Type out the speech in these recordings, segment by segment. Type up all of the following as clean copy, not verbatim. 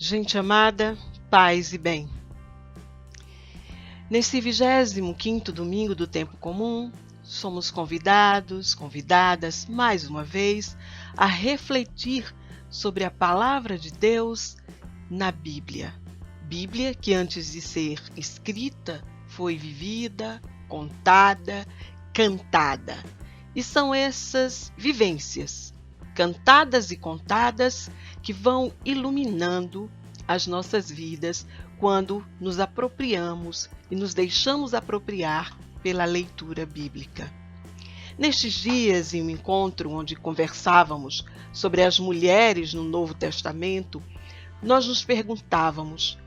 Gente amada, paz e bem. Nesse 25º domingo do tempo comum, somos convidadas, mais uma vez, a refletir sobre a palavra de Deus na Bíblia. Bíblia que antes de ser escrita, foi vivida, contada, cantada. E são essas vivências, cantadas e contadas, que vão iluminando as nossas vidas quando nos apropriamos e nos deixamos apropriar pela leitura bíblica. Nestes dias, em um encontro onde conversávamos sobre as mulheres no Novo Testamento, nós nos perguntávamos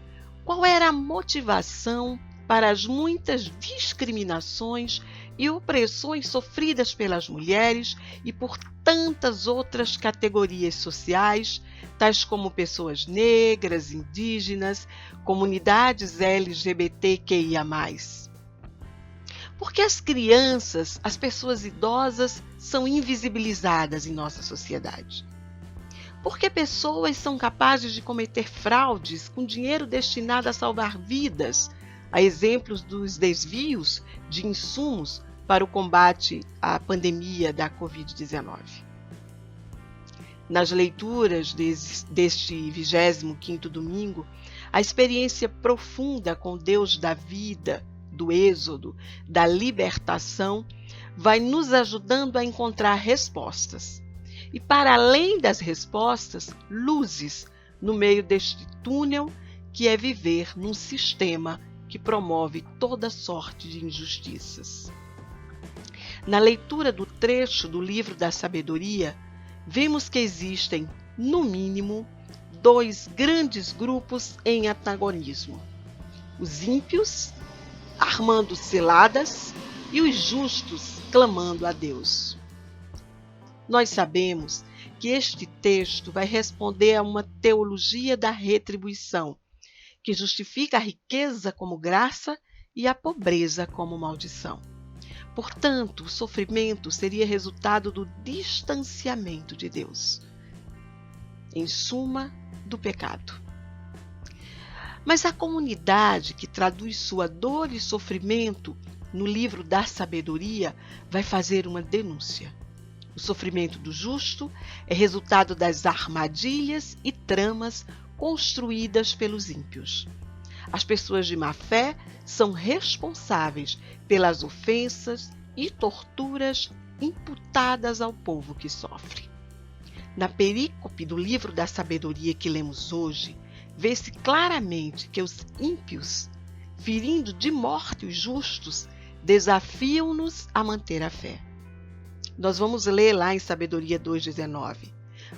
qual era a motivação para as muitas discriminações e opressões sofridas pelas mulheres e por tantas outras categorias sociais, tais como pessoas negras, indígenas, comunidades LGBTQIA+. Porque as crianças, as pessoas idosas são invisibilizadas em nossa sociedade? Porque pessoas são capazes de cometer fraudes com dinheiro destinado a salvar vidas, a exemplos dos desvios de insumos para o combate à pandemia da Covid-19. Nas leituras deste 25º domingo, a experiência profunda com Deus da vida, do êxodo, da libertação, vai nos ajudando a encontrar respostas. E para além das respostas, luzes no meio deste túnel que é viver num sistema que promove toda sorte de injustiças. Na leitura do trecho do livro da sabedoria, vemos que existem, no mínimo, dois grandes grupos em antagonismo: os ímpios, armando ciladas, e os justos, clamando a Deus. Nós sabemos que este texto vai responder a uma teologia da retribuição, que justifica a riqueza como graça e a pobreza como maldição. Portanto, o sofrimento seria resultado do distanciamento de Deus. Em suma, do pecado. Mas a comunidade que traduz sua dor e sofrimento no livro da sabedoria vai fazer uma denúncia. O sofrimento do justo é resultado das armadilhas e tramas construídas pelos ímpios. As pessoas de má fé são responsáveis pelas ofensas e torturas imputadas ao povo que sofre. Na perícope do livro da sabedoria que lemos hoje, vê-se claramente que os ímpios, ferindo de morte os justos, desafiam-nos a manter a fé. Nós vamos ler lá em Sabedoria 2,19.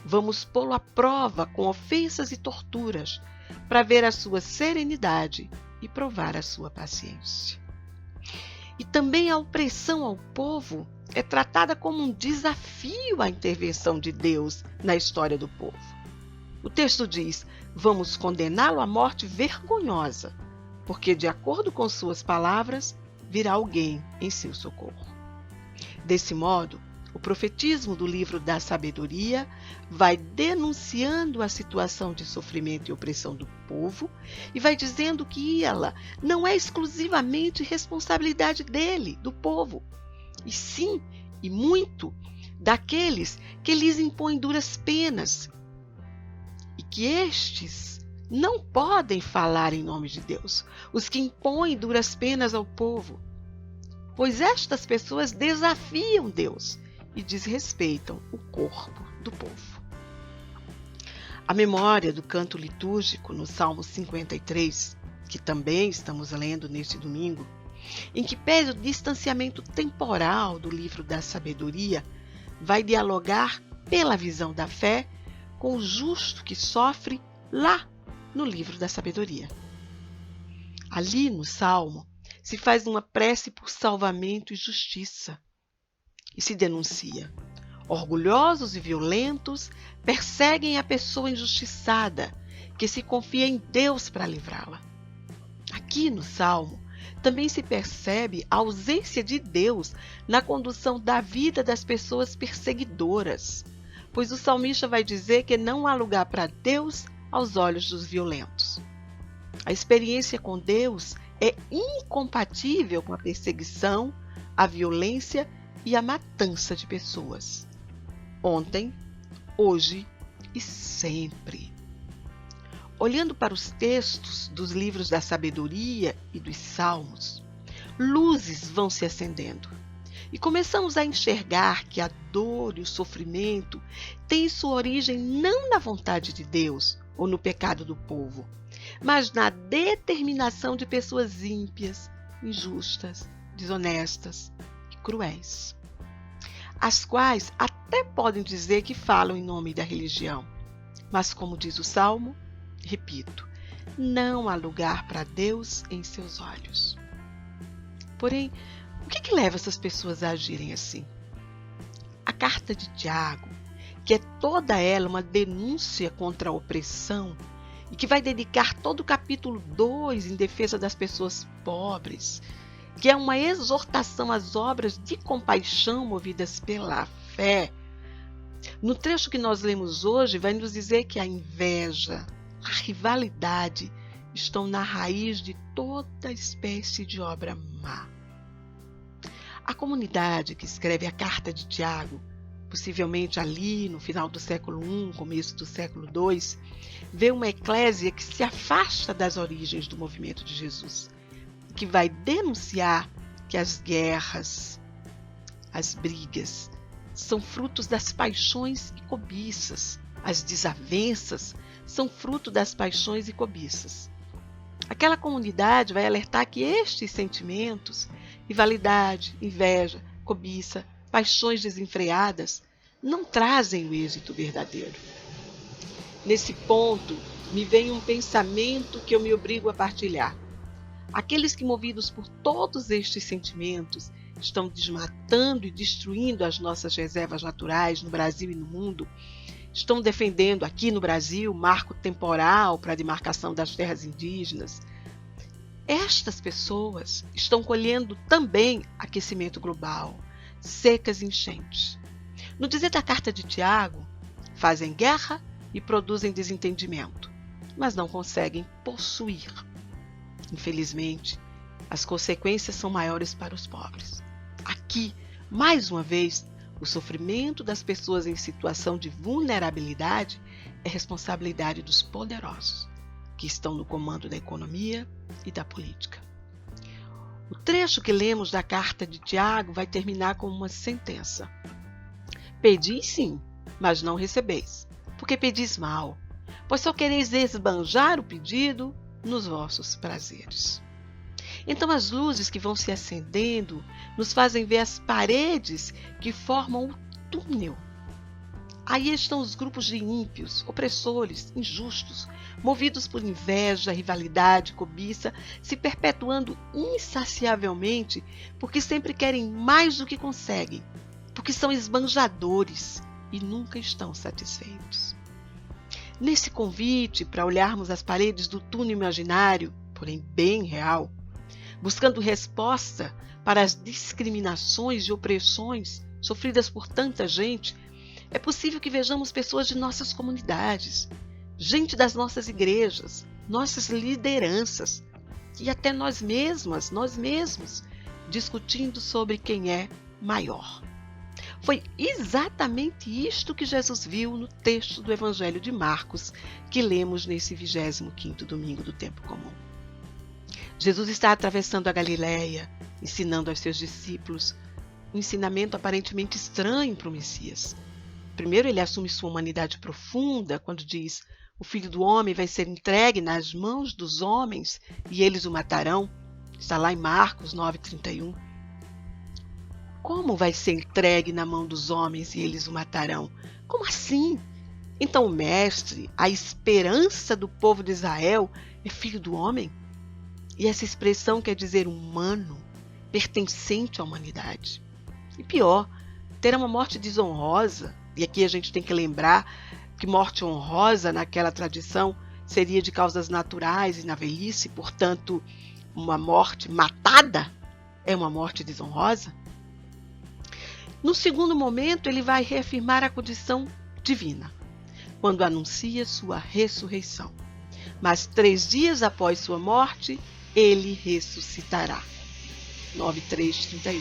Vamos pô-lo à prova com ofensas e torturas, para ver a sua serenidade e provar a sua paciência. E também a opressão ao povo é tratada como um desafio à intervenção de Deus na história do povo. O texto diz: vamos condená-lo à morte vergonhosa, porque, de acordo com suas palavras, virá alguém em seu socorro. Desse modo, o profetismo do livro da sabedoria vai denunciando a situação de sofrimento e opressão do povo e vai dizendo que ela não é exclusivamente responsabilidade dele, do povo, e sim, e muito, daqueles que lhes impõem duras penas, e que estes não podem falar em nome de Deus, os que impõem duras penas ao povo, pois estas pessoas desafiam Deus e desrespeitam o corpo do povo. A memória do canto litúrgico no Salmo 53, que também estamos lendo neste domingo, em que pese o distanciamento temporal do livro da sabedoria, vai dialogar pela visão da fé com o justo que sofre lá no livro da sabedoria. Ali no Salmo se faz uma prece por salvamento e justiça. E se denuncia: orgulhosos e violentos perseguem a pessoa injustiçada, que se confia em Deus para livrá-la. Aqui no Salmo, também se percebe a ausência de Deus na condução da vida das pessoas perseguidoras, pois o salmista vai dizer que não há lugar para Deus aos olhos dos violentos. A experiência com Deus é incompatível com a perseguição, a violência e a matança de pessoas. Ontem, hoje e sempre. Olhando para os textos dos livros da sabedoria e dos salmos, luzes vão se acendendo e começamos a enxergar que a dor e o sofrimento têm sua origem não na vontade de Deus ou no pecado do povo, mas na determinação de pessoas ímpias, injustas, desonestas e cruéis, as quais até podem dizer que falam em nome da religião, mas como diz o Salmo, repito, não há lugar para Deus em seus olhos. Porém, o que leva essas pessoas a agirem assim? A carta de Tiago, que é toda ela uma denúncia contra a opressão e que vai dedicar todo o capítulo 2 em defesa das pessoas pobres, que é uma exortação às obras de compaixão movidas pela fé. No trecho que nós lemos hoje, vai nos dizer que a inveja, a rivalidade estão na raiz de toda espécie de obra má. A comunidade que escreve a carta de Tiago, possivelmente ali no final do século I, começo do século II, vê uma eclésia que se afasta das origens do movimento de Jesus, que vai denunciar que as guerras, as brigas, são frutos das paixões e cobiças, as desavenças são fruto das paixões e cobiças. Aquela comunidade vai alertar que estes sentimentos, rivalidade, inveja, cobiça, paixões desenfreadas, não trazem o êxito verdadeiro. Nesse ponto, me vem um pensamento que eu me obrigo a partilhar. Aqueles que, movidos por todos estes sentimentos, estão desmatando e destruindo as nossas reservas naturais no Brasil e no mundo, estão defendendo aqui no Brasil marco temporal para a demarcação das terras indígenas. Estas pessoas estão colhendo também aquecimento global, secas e enchentes. No dizer da carta de Tiago, fazem guerra e produzem desentendimento, mas não conseguem possuir. Infelizmente, as consequências são maiores para os pobres. Aqui, mais uma vez, o sofrimento das pessoas em situação de vulnerabilidade é responsabilidade dos poderosos, que estão no comando da economia e da política. O trecho que lemos da carta de Tiago vai terminar com uma sentença. Pedis sim, mas não recebeis, porque pedis mal, pois só quereis esbanjar o pedido nos vossos prazeres. Então as luzes que vão se acendendo nos fazem ver as paredes que formam o túnel. Aí estão os grupos de ímpios, opressores, injustos, movidos por inveja, rivalidade, cobiça, se perpetuando insaciavelmente porque sempre querem mais do que conseguem, porque são esbanjadores e nunca estão satisfeitos. Nesse convite para olharmos as paredes do túnel imaginário, porém bem real, buscando resposta para as discriminações e opressões sofridas por tanta gente, é possível que vejamos pessoas de nossas comunidades, gente das nossas igrejas, nossas lideranças e até nós mesmos, discutindo sobre quem é maior. Foi exatamente isto que Jesus viu no texto do Evangelho de Marcos, que lemos nesse 25º domingo do tempo comum. Jesus está atravessando a Galileia, ensinando aos seus discípulos um ensinamento aparentemente estranho para o Messias. Primeiro, ele assume sua humanidade profunda quando diz: o Filho do Homem vai ser entregue nas mãos dos homens e eles o matarão. Está lá em Marcos 9:31. Como vai ser entregue na mão dos homens e eles o matarão? Como assim? Então o Mestre, a esperança do povo de Israel, é Filho do Homem? E essa expressão quer dizer humano, pertencente à humanidade. E pior, terá uma morte desonrosa. E aqui a gente tem que lembrar que morte honrosa naquela tradição seria de causas naturais e na velhice, portanto, uma morte matada é uma morte desonrosa. No segundo momento, ele vai reafirmar a condição divina. quando anuncia sua ressurreição. Mas 3 dias após sua morte, ele ressuscitará. 9:3-31.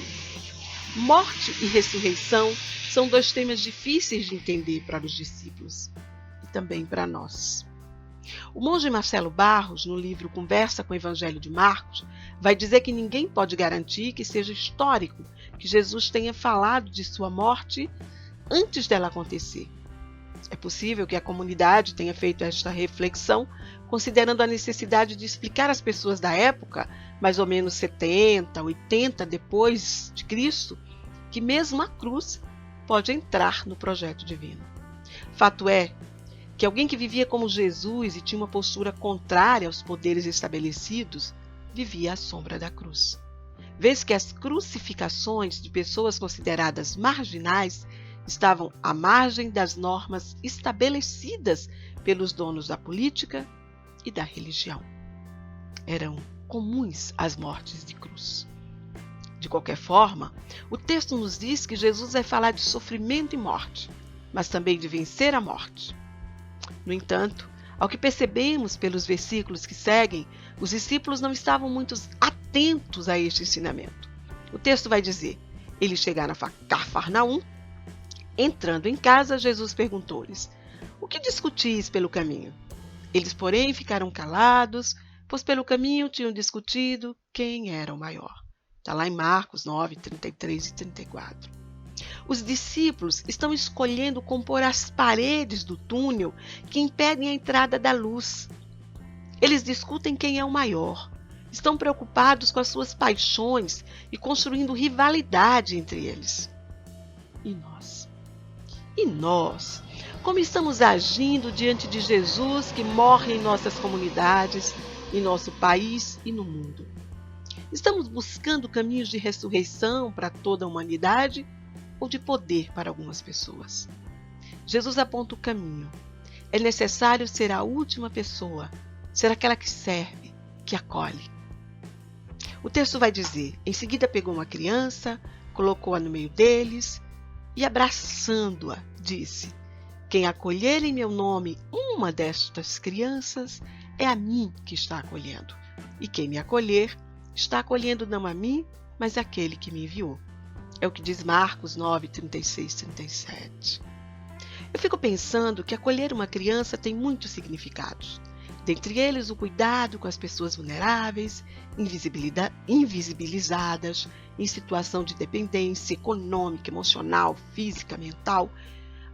Morte e ressurreição são 2 temas difíceis de entender para os discípulos e também para nós. O monge Marcelo Barros, no livro Conversa com o Evangelho de Marcos, vai dizer que ninguém pode garantir que seja histórico que Jesus tenha falado de sua morte antes dela acontecer. É possível que a comunidade tenha feito esta reflexão considerando a necessidade de explicar às pessoas da época, mais ou menos 70, 80 depois de Cristo, que mesmo a cruz pode entrar no projeto divino. Fato é que alguém que vivia como Jesus e tinha uma postura contrária aos poderes estabelecidos, vivia à sombra da cruz. Vês que as crucificações de pessoas consideradas marginais estavam à margem das normas estabelecidas pelos donos da política e da religião. Eram comuns as mortes de cruz. De qualquer forma, o texto nos diz que Jesus vai falar de sofrimento e morte, mas também de vencer a morte. No entanto, ao que percebemos pelos versículos que seguem, os discípulos não estavam muito atentos a este ensinamento. O texto vai dizer: eles chegaram a Cafarnaum. Entrando em casa, Jesus perguntou-lhes: o que discutis pelo caminho? Eles, porém, ficaram calados, pois pelo caminho tinham discutido quem era o maior. Está lá em Marcos 9:33-34. Os discípulos estão escolhendo compor as paredes do túnel que impedem a entrada da luz. Eles discutem quem é o maior. Estão preocupados com as suas paixões e construindo rivalidade entre eles. E nós? E nós? Como estamos agindo diante de Jesus que morre em nossas comunidades, em nosso país e no mundo? Estamos buscando caminhos de ressurreição para toda a humanidade ou de poder para algumas pessoas? Jesus aponta o caminho. É necessário ser a última pessoa, ser aquela que serve, que acolhe. O texto vai dizer: em seguida pegou uma criança, colocou-a no meio deles e, abraçando-a, disse: quem acolher em meu nome uma destas crianças, é a mim que está acolhendo. E quem me acolher, está acolhendo não a mim, mas aquele que me enviou. É o que diz Marcos 9:36-37. Eu fico pensando que acolher uma criança tem muitos significados. Dentre eles, o cuidado com as pessoas vulneráveis, invisibilizadas, em situação de dependência econômica, emocional, física, mental.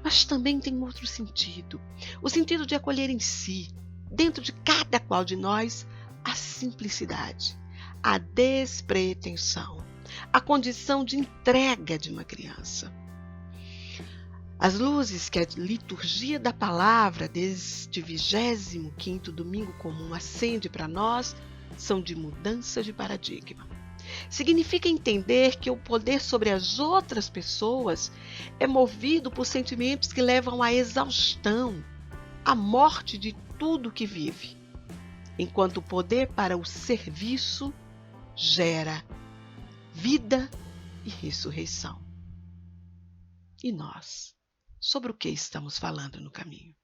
Mas também tem outro sentido. O sentido de acolher em si, dentro de cada qual de nós, a simplicidade, a despretensão, a condição de entrega de uma criança. As luzes que a liturgia da palavra deste 25º domingo comum acende para nós são de mudança de paradigma. Significa entender que o poder sobre as outras pessoas é movido por sentimentos que levam à exaustão, à morte de tudo que vive, enquanto o poder para o serviço gera vida e ressurreição. E nós? Sobre o que estamos falando no caminho?